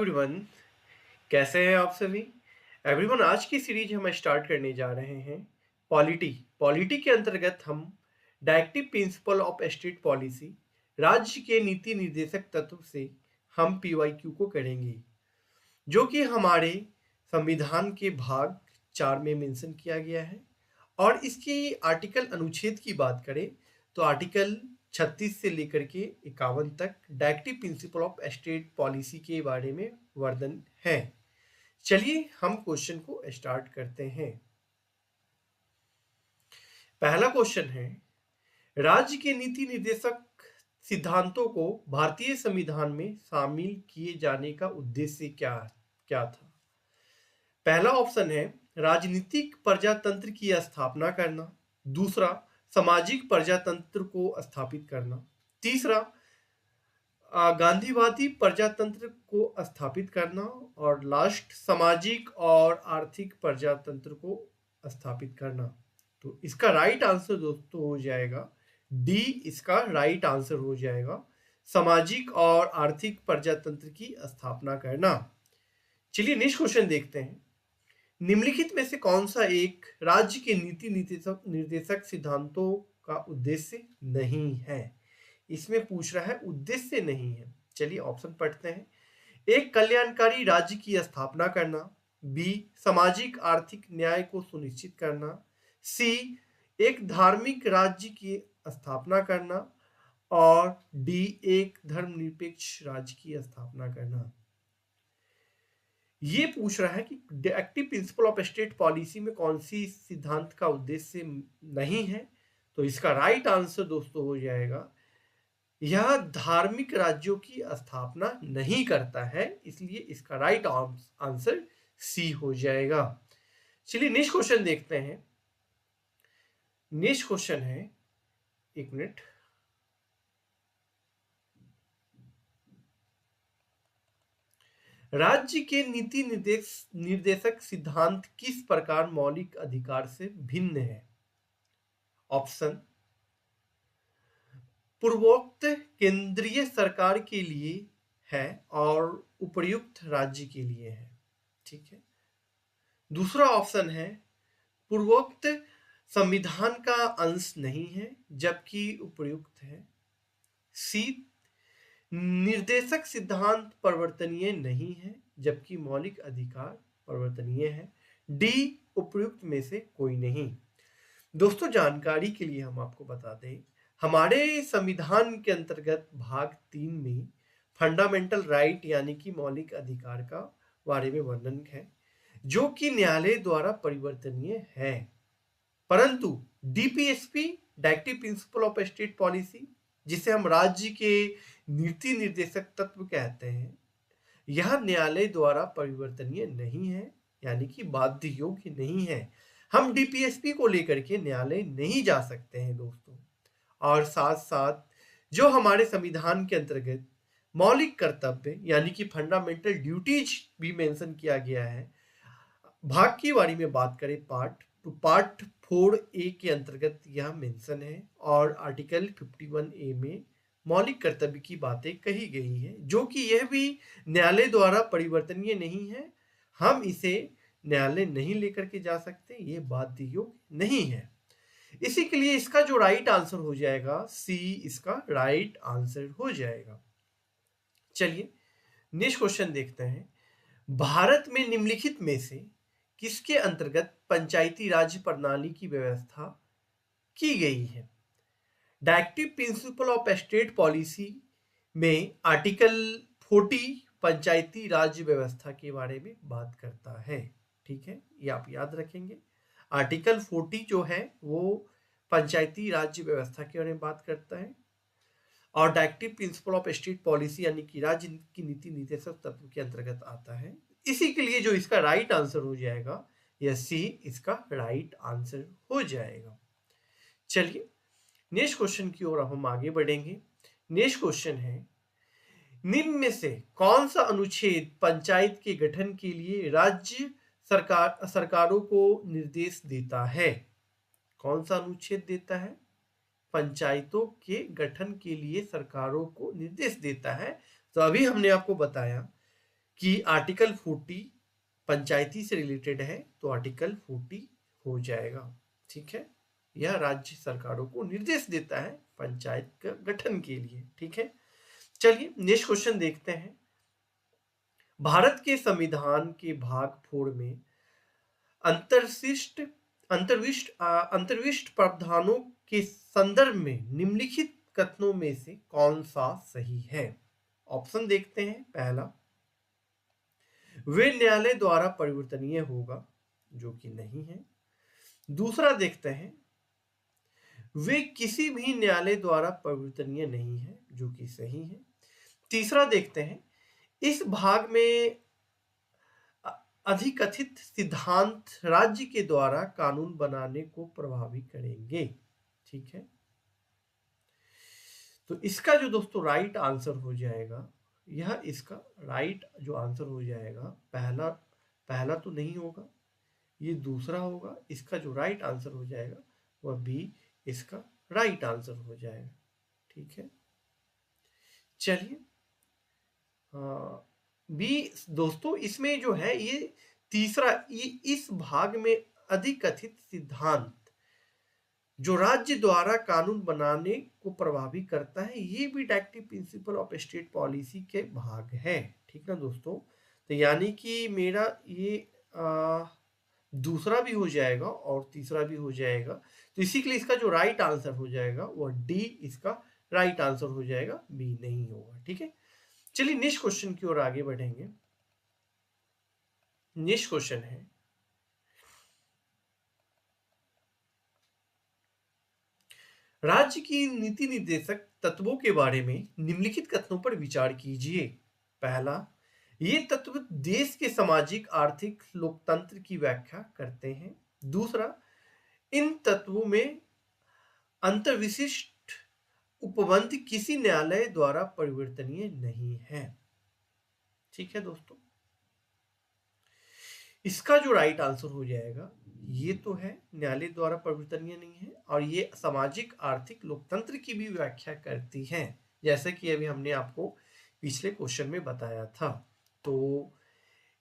Everyone, कैसे हैं आप सभी। एवरीवन, आज की सीरीज हम स्टार्ट करने जा रहे हैं पॉलिटी। पॉलिटी के अंतर्गत हम directive principle of state policy, राज्य के नीति निर्देशक तत्व से हम पीवाईक्यू को करेंगे, जो कि हमारे संविधान के भाग 4 में मेंशन किया गया है। और इसकी आर्टिकल अनुच्छेद की बात करें तो आर्टिकल 36 से लेकर के 51 तक directive principle of state policy के बारे में वर्णन है। चलिए हम क्वेश्चन को स्टार्ट करते हैं। पहला क्वेश्चन है, राज्य के नीति निर्देशक सिद्धांतों को भारतीय संविधान में शामिल किए जाने का उद्देश्य क्या क्या था। पहला ऑप्शन है राजनीतिक प्रजातंत्र की स्थापना करना। दूसरा, सामाजिक प्रजातंत्र को स्थापित करना। तीसरा, गांधीवादी प्रजातंत्र को स्थापित करना। और लास्ट, सामाजिक और आर्थिक प्रजातंत्र को स्थापित करना। तो इसका राइट आंसर दोस्तों हो जाएगा डी। इसका राइट आंसर हो जाएगा सामाजिक और आर्थिक प्रजातंत्र की स्थापना करना। चलिए नेक्स्ट क्वेश्चन देखते हैं। निम्नलिखित में से कौन सा एक राज्य के नीति निर्देशक सिद्धांतों का उद्देश्य नहीं है। इसमें पूछ रहा है उद्देश्य नहीं है। चलिए ऑप्शन पढ़ते हैं। एक, कल्याणकारी राज्य की स्थापना करना। बी, सामाजिक आर्थिक न्याय को सुनिश्चित करना। सी, एक धार्मिक राज्य की स्थापना करना। और डी, एक धर्मनिरपेक्ष राज्य की स्थापना करना। ये पूछ रहा है कि directive principle of state policy में कौन सी सिद्धांत का उद्देश्य नहीं है। तो इसका राइट आंसर दोस्तों हो जाएगा यह धार्मिक राज्यों की स्थापना नहीं करता है, इसलिए इसका राइट आंसर सी हो जाएगा। चलिए नेक्स्ट क्वेश्चन देखते हैं। नेक्स्ट क्वेश्चन है, एक मिनट। राज्य के नीति निर्देशक सिद्धांत किस प्रकार मौलिक अधिकार से भिन्न है। ऑप्शन, पूर्वोक्त केंद्रीय सरकार के लिए है और उपर्युक्त राज्य के लिए है। ठीक है। दूसरा ऑप्शन है, पूर्वोक्त संविधान का अंश नहीं है जबकि उपर्युक्त है। सी, निर्देशक सिद्धांत परिवर्तनीय नहीं है जबकि मौलिक अधिकार परिवर्तनीय है। डी, उपर्युक्त में से कोई नहीं। दोस्तों जानकारी के लिए हम आपको बता दें, हमारे संविधान के अंतर्गत भाग 3 में फंडामेंटल राइट यानी कि मौलिक अधिकार का बारे में वर्णन है, जो कि न्यायालय द्वारा परिवर्तनीय है। परंतु DPSP, directive principle of state policy, जिसे हम राज्य के नीति निर्देशक तत्व कहते हैं, यह न्यायालय द्वारा परिवर्तनीय नहीं है, यानी कि बाध्य योग्य नहीं है। हम डीपीएसपी को लेकर के न्यायालय नहीं जा सकते हैं दोस्तों। और साथ साथ जो हमारे संविधान के अंतर्गत मौलिक कर्तव्य यानी कि फंडामेंटल ड्यूटीज भी मेंशन किया गया है, भाग की बारे में बात करें पार्ट 4A के अंतर्गत यह मेंशन है। और आर्टिकल 51A में मौलिक कर्तव्य की बातें कही गई है, जो कि यह भी न्यायालय द्वारा परिवर्तनीय नहीं है। हम इसे न्यायालय नहीं लेकर के जा सकते, ये बाध्य योग्य नहीं है। इसी के लिए इसका जो राइट आंसर हो जाएगा सी, इसका राइट आंसर हो जाएगा। चलिए नेक्स्ट क्वेश्चन देखते हैं। भारत में निम्नलिखित में से किसके अंतर्गत पंचायती राज प्रणाली की व्यवस्था की गई है। Directive principle of state policy में आर्टिकल 40 पंचायती राज व्यवस्था के बारे में बात करता है। ठीक है, ये आप याद रखेंगे। आर्टिकल 40 जो है वो पंचायती राज्य व्यवस्था के बारे में बात करता है। और directive principle of state policy यानी कि राज्य की नीति निर्देशक तत्व के अंतर्गत आता है। इसी के लिए जो इसका राइट आंसर हो जाएगा यह सी, इसका राइट आंसर हो जाएगा। चलिए नेक्स्ट क्वेश्चन की ओर हम आगे बढ़ेंगे। नेक्स्ट क्वेश्चन है, निम्न में से कौन सा अनुच्छेद पंचायत के गठन के लिए राज्य सरकारों को निर्देश देता है। कौन सा अनुच्छेद देता है, पंचायतों के गठन के लिए सरकारों को निर्देश देता है। तो अभी हमने आपको बताया कि आर्टिकल 40 पंचायती से रिलेटेड है, तो आर्टिकल 40 हो जाएगा। ठीक है, यह राज्य सरकारों को निर्देश देता है पंचायत का गठन के लिए। ठीक है, चलिए नेक्स्ट क्वेश्चन देखते हैं। भारत के संविधान के भाग 4 में अंतर्शिष्ट अंतर्विष्ट प्रावधानों के संदर्भ में निम्नलिखित कथनों में से कौन सा सही है? ऑप्शन देखते हैं। पहला, वे न्यायालय द्वारा परिवर्तनीय होगा, जो कि नहीं है। दूसरा देखते हैं, वे किसी भी न्यायालय द्वारा परिवर्तनीय नहीं है, जो कि सही है। तीसरा देखते हैं, इस भाग में अधिकथित सिद्धांत राज्य के द्वारा कानून बनाने को प्रभावित करेंगे। ठीक है, तो इसका जो दोस्तों राइट आंसर हो जाएगा, यह इसका राइट जो आंसर हो जाएगा, पहला तो नहीं होगा, ये दूसरा होगा। इसका जो राइट आंसर हो जाएगा वह बी इसका राइट आंसर हो जाएगा। ठीक है, चलिए बी दोस्तों, इसमें जो है ये तीसरा, इस भाग में अधिकथित सिद्धांत जो राज्य द्वारा कानून बनाने को प्रभावित करता है, ये भी directive principle of state policy के भाग है। ठीक ना दोस्तों, तो यानी कि मेरा ये दूसरा भी हो जाएगा और तीसरा भी हो जाएगा, तो इसी के लिए इसका जो राइट आंसर हो जाएगा वह डी इसका राइट आंसर हो जाएगा, बी नहीं होगा। ठीक है, चलिए नेक्स्ट क्वेश्चन की ओर आगे बढ़ेंगे। नेक्स्ट क्वेश्चन है, राज्य की नीति निर्देशक तत्वों के बारे में निम्नलिखित कथनों पर विचार कीजिए। पहला, ये तत्व देश के सामाजिक आर्थिक लोकतंत्र की व्याख्या करते हैं। दूसरा, इन तत्वों में अंतर्विशिष्ट उपबंध किसी न्यायालय द्वारा परिवर्तनीय नहीं है। ठीक है दोस्तों, इसका जो राइट आंसर हो जाएगा, ये तो है न्यायालय द्वारा परिवर्तनीय नहीं है, और ये सामाजिक आर्थिक लोकतंत्र की भी व्याख्या करती हैं, जैसे कि अभी हमने आपको पिछले क्वेश्चन में बताया था। तो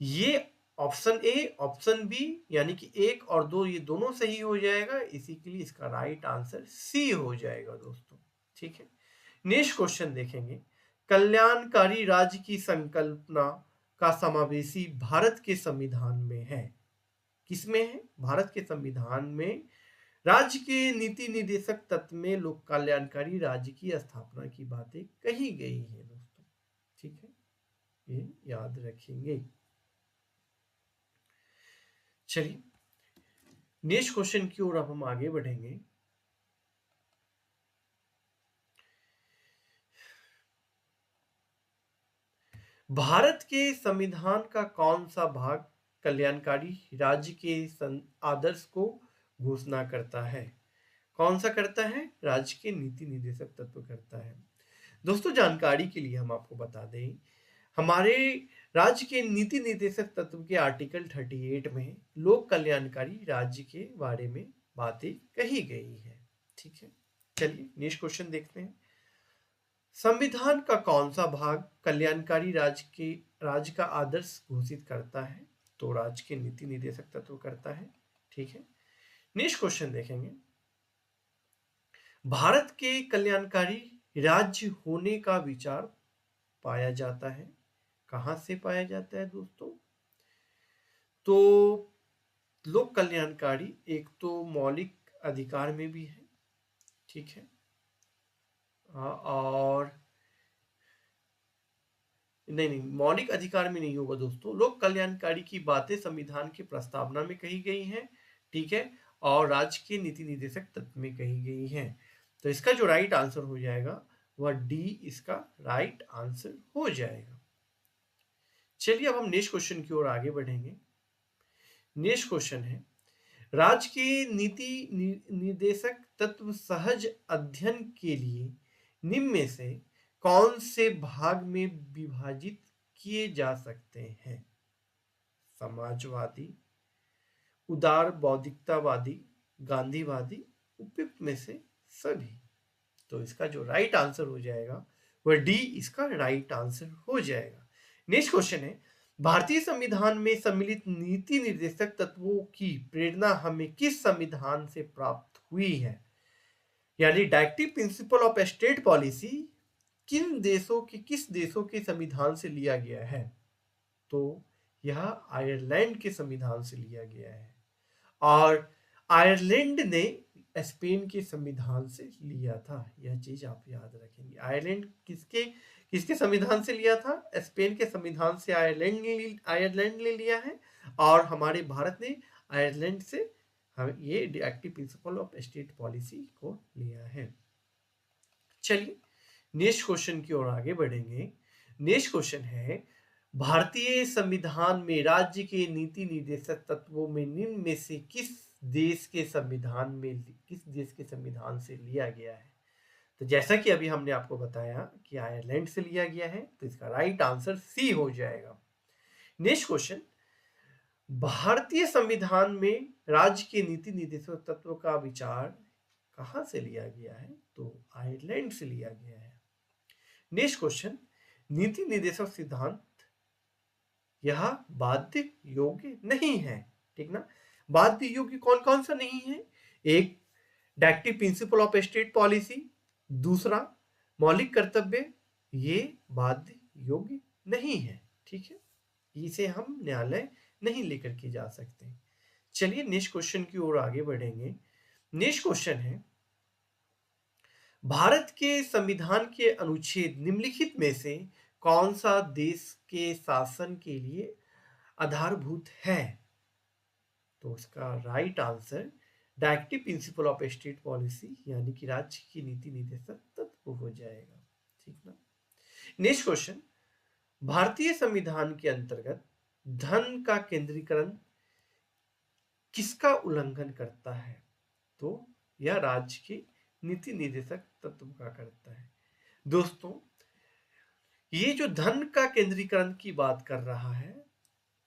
ये ऑप्शन ए, ऑप्शन बी, यानी कि 1 और 2 ये दोनों सही हो जाएगा, इसी के लिए इसका राइट आंसर सी हो जाएगा दोस्तों। ठीक है, नेक्स्ट क्वेश्चन देखेंगे। कल्याणकारी राज्य की संकल्पना का समावेशी भारत के संविधान में है। किसमें है? भारत के संविधान में राज्य के नीति निर्देशक तत्व में लोक कल्याणकारी राज्य की स्थापना की बातें कही गई है दोस्तों। ठीक है, ये याद रखेंगे। चलिए नेक्स्ट क्वेश्चन की ओर अब हम आगे बढ़ेंगे। भारत के संविधान का कौन सा भाग कल्याणकारी राज्य के आदर्श को घोषणा करता है? कौन सा करता है? राज्य के नीति निर्देशक तत्व करता है। दोस्तों जानकारी के लिए हम आपको बता दें, हमारे राज्य के नीति निर्देशक तत्व के आर्टिकल 38 में लोक कल्याणकारी राज्य के बारे में बातें कही गई है। ठीक है, चलिए नेक्स्ट क्वेश्चन देखते हैं। संविधान का कौन सा भाग कल्याणकारी राज्य का आदर्श घोषित करता है? तो राज्य के नीति निर्देशक तत्व करता है। ठीक है, नेक्स्ट क्वेश्चन देखेंगे। भारत के कल्याणकारी राज्य होने का विचार पाया जाता है, कहां से पाया जाता है दोस्तों? तो लोक कल्याणकारी एक तो मौलिक अधिकार में भी है। ठीक है, और नहीं, मौलिक अधिकार में नहीं होगा दोस्तों। लोक कल्याणकारी की बातें संविधान की प्रस्तावना में कही गई हैं। ठीक है, और राज्य के नीति निर्देशक तत्व में कही गई हैं। तो इसका जो राइट आंसर हो जाएगा वह डी इसका राइट आंसर हो जाएगा। चलिए अब हम नेक्स्ट क्वेश्चन की ओर आगे बढ़ेंगे। नेक्स्ट क्वेश्चन है, राज्य के नीति निर्देशक तत्व सहज अध्ययन के लिए निम्न में से कौन से भाग में विभाजित किए जा सकते हैं? समाजवादी, उदार बौद्धिकतावादी, गांधीवादी, उपयुक्त में से सभी। तो इसका जो राइट आंसर हो जाएगा वह डी इसका राइट आंसर हो जाएगा। नेक्स्ट क्वेश्चन है, भारतीय संविधान में सम्मिलित नीति निर्देशक तत्वों की प्रेरणा हमें किस संविधान से प्राप्त हुई है? यानी directive principle of state policy किस देशों के संविधान से लिया गया है? तो यह आयरलैंड के संविधान से लिया गया है, और आयरलैंड ने स्पेन के संविधान से लिया था। यह चीज आप याद रखेंगे। आयरलैंड किसके किसके संविधान से लिया था? स्पेन के संविधान से आयरलैंड ने लिया है, और हमारे भारत ने आयरलैंड से हम ये active principle of state policy को लिया है। चलिए नेक्स्ट क्वेश्चन की ओर आगे बढ़ेंगे। नेक्स्ट क्वेश्चन है, भारतीय संविधान में राज्य के नीति निर्देशक तत्वों में निम्न में से किस देश के संविधान से लिया गया है? तो जैसा कि अभी हमने आपको बताया कि आयरलैंड से लिया गया है, तो इसका राइट आंसर सी हो जाएगा। नेक्स्ट क्वेश्चन, भारतीय संविधान में राज्य के नीति निर्देशक तत्वों का विचार कहां से लिया गया है? तो आयरलैंड से लिया गया है। नेक्स्ट क्वेश्चन, नीति निर्देशक सिद्धांत यह बाध्य योग्य नहीं है, ठीक ना? बाध्य योग्य कौन कौन सा नहीं है? एक, directive principle of state policy. दूसरा, मौलिक कर्तव्य, ये बाध्य योग्य नहीं है, ठीक है? इसे हम न्यायालय नहीं लेकर के जा सकते। चलिए नेक्स्ट क्वेश्चन की ओर आगे बढ़ेंगे। नेक्स्ट क्वेश्चन है, भारत के संविधान के अनुच्छेद निम्नलिखित में से कौन सा देश के शासन के लिए आधारभूत है? तो इसका right answer directive principle of state policy यानी कि राज्य की नीति निर्देशक तत्व हो जाएगा, ठीक ना? नेक्स्ट क्वेश्चन, भारतीय संविधान के अंतर्गत धन का केंद्रीकरण किसका उल्लंघन करता है? तो यह राज्य के नीति निर्देशक तत्व का करता है। दोस्तों, ये जो धन का केंद्रीकरण की बात कर रहा है,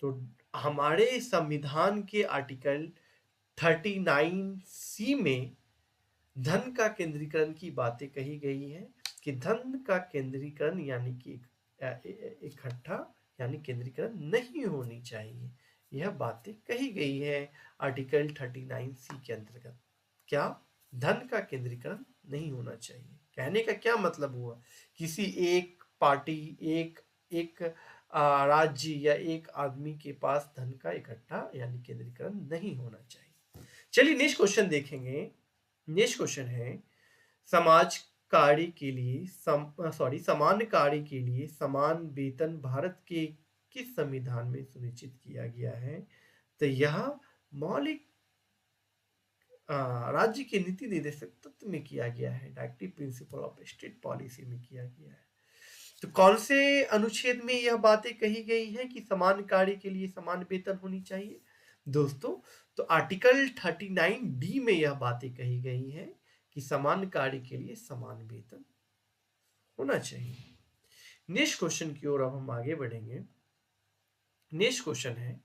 तो हमारे संविधान के आर्टिकल 39C में धन का केंद्रीकरण की बातें कही गई है कि धन का केंद्रीकरण यानी कि इकट्ठा यानी केंद्रीकरण नहीं होनी चाहिए। यह बातें कही गई है आर्टिकल 39C के अंतर्गत। क्या? धन का केंद्रीकरण नहीं होना चाहिए। कहने का क्या मतलब हुआ? किसी एक पार्टी, एक राज्य या एक आदमी के पास धन का इकट्ठा यानी केंद्रीकरण नहीं होना चाहिए। चलिए नेक्स्ट क्वेश्चन देखेंगे। नेक्स्ट क्वेश्चन है, समाज कार्य के लिए समान कार्य के लिए समान वेतन भारत के किस संविधान में सुनिश्चित किया गया है? तो यह मौलिक राज्य के नीति निर्देशक तत्व में किया गया है, directive principle of state policy में किया गया है। तो कौन से अनुच्छेद में यह बातें कही गई है कि समान कार्य के लिए समान वेतन होनी चाहिए? दोस्तों, तो आर्टिकल 39D में यह बातें कही गई है कि समान कार्य के लिए समान वेतन होना चाहिए। नेक्स्ट क्वेश्चन की ओर अब हम आगे बढ़ेंगे। नेक्स्ट क्वेश्चन है,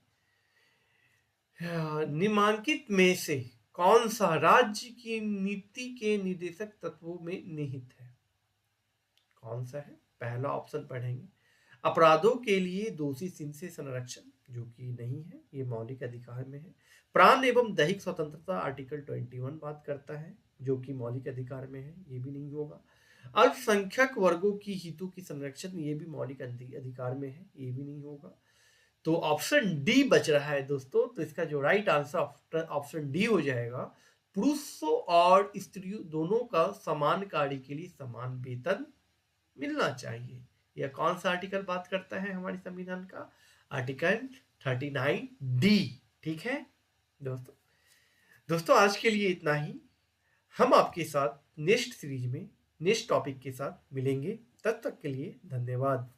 निम्नलिखित में से कौन सा राज्य की नीति के निर्देशक तत्वों में निहित है? कौन सा है? पहला ऑप्शन पढ़ेंगे, अपराधों के लिए दोषी से संरक्षण, जो कि नहीं है, ये मौलिक अधिकार में है। प्राण एवं दैहिक स्वतंत्रता आर्टिकल 21 बात करता है, जो कि मौलिक अधिकार में है, ये भी नहीं होगा। अल्पसंख्यक वर्गों की हितों की संरक्षण, ये भी मौलिक अधिकार में है, ये भी नहीं होगा। तो ऑप्शन डी बच रहा है दोस्तों। तो इसका जो राइट आंसर ऑप्शन डी हो जाएगा, पुरुषों और स्त्रियों दोनों का समान कार्य के लिए समान वेतन मिलना चाहिए। यह कौन सा आर्टिकल बात करता है हमारे संविधान का? आर्टिकल 39D, ठीक है दोस्तों आज के लिए इतना ही। हम आपके साथ नेक्स्ट सीरीज में नेक्स्ट टॉपिक के साथ मिलेंगे। तब तक के लिए धन्यवाद।